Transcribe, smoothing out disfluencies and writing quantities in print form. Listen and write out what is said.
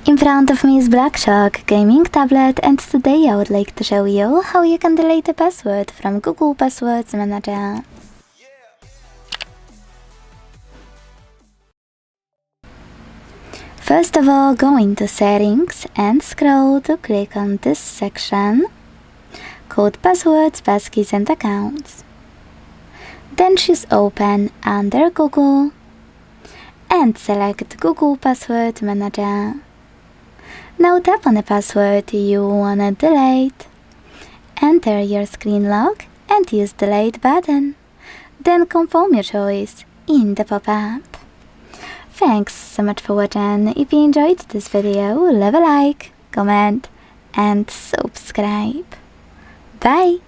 In front of me is Black Shark gaming tablet, and today I would like to show you how you can delete a password from Google Passwords Manager. First of all, go into Settings and scroll to click on this section called Passwords, Passkeys and Accounts. Then choose Open under Google and select Google Password Manager. Now tap on the password you wanna delete. Enter your screen log and use Delete button. Then confirm your choice in the pop-up. Thanks so much for watching. If you enjoyed this video, leave a like, comment and subscribe. Bye!